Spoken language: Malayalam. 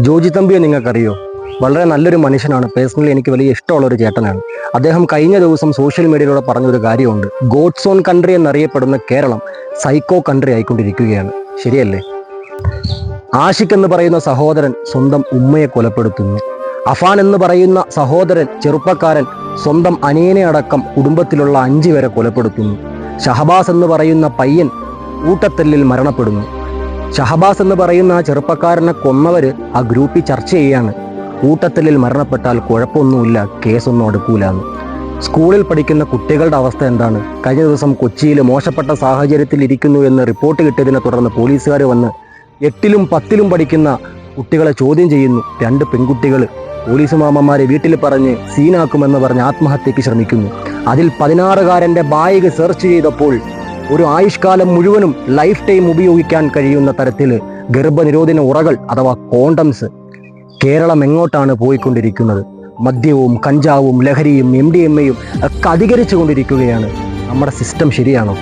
ജോജി തമ്പിയെ നിങ്ങൾക്കറിയോ? വളരെ നല്ലൊരു മനുഷ്യനാണ്. പേഴ്സണലി എനിക്ക് വലിയ ഇഷ്ടമുള്ള ഒരു ചേട്ടനാണ്. അദ്ദേഹം കഴിഞ്ഞ ദിവസം സോഷ്യൽ മീഡിയയിലൂടെ പറഞ്ഞൊരു കാര്യമുണ്ട്. ഗോഡ്സ് ഓൺ കൺട്രി എന്നറിയപ്പെടുന്ന കേരളം സൈക്കോ കൺട്രി ആയിക്കൊണ്ടിരിക്കുകയാണ്. ശരിയല്ലേ? ആഷിഖ് എന്ന് പറയുന്ന സഹോദരൻ സ്വന്തം ഉമ്മയെ കൊലപ്പെടുത്തുന്നു. അഫാൻ എന്ന് പറയുന്ന സഹോദരൻ ചെറുപ്പക്കാരൻ സ്വന്തം അനിയനെ അടക്കം കുടുംബത്തിലുള്ള 5 പേരെ കൊലപ്പെടുത്തുന്നു. ഷഹബാസ് എന്ന് പറയുന്ന പയ്യൻ കൂട്ടത്തല്ലിൽ മരണപ്പെടുന്നു. ഷഹബാസ് എന്ന് പറയുന്ന ആ ചെറുപ്പക്കാരനെ കൊന്നവര് ആ ഗ്രൂപ്പിൽ ചർച്ച ചെയ്യാണ്, കൂട്ടത്തല്ലിൽ മരണപ്പെട്ടാൽ കുഴപ്പമൊന്നുമില്ല, കേസൊന്നും അടുക്കൂലെന്ന്. സ്കൂളിൽ പഠിക്കുന്ന കുട്ടികളുടെ അവസ്ഥ എന്താണ്? കഴിഞ്ഞ ദിവസം കൊച്ചിയിൽ മോശപ്പെട്ട സാഹചര്യത്തിൽ ഇരിക്കുന്നു എന്ന് റിപ്പോർട്ട് കിട്ടിയതിനെ തുടർന്ന് പോലീസുകാർ വന്ന് 8ലും 10ലും പഠിക്കുന്ന കുട്ടികളെ ചോദ്യം ചെയ്യുന്നു. 2 പെൺകുട്ടികൾ പോലീസ് മാമന്മാരെ വീട്ടിൽ പറഞ്ഞ് സീനാക്കുമെന്ന് പറഞ്ഞ് ആത്മഹത്യക്ക് ശ്രമിക്കുന്നു. അതിൽ 16കാരൻ്റെ ബാഗ് സെർച്ച് ചെയ്തപ്പോൾ ഒരു ആയുഷ്കാലം മുഴുവനും ലൈഫ് ടൈം ഉപയോഗിക്കാൻ കഴിയുന്ന തരത്തിൽ ഗർഭനിരോധന ഉറകൾ അഥവാ കോണ്ടംസ്. കേരളം എങ്ങോട്ടാണ് പോയിക്കൊണ്ടിരിക്കുന്നത്? മദ്യവും കഞ്ചാവും ലഹരിയും MDMA ഒക്കെ അധികരിച്ചു കൊണ്ടിരിക്കുകയാണ്. നമ്മുടെ സിസ്റ്റം ശരിയാണോ?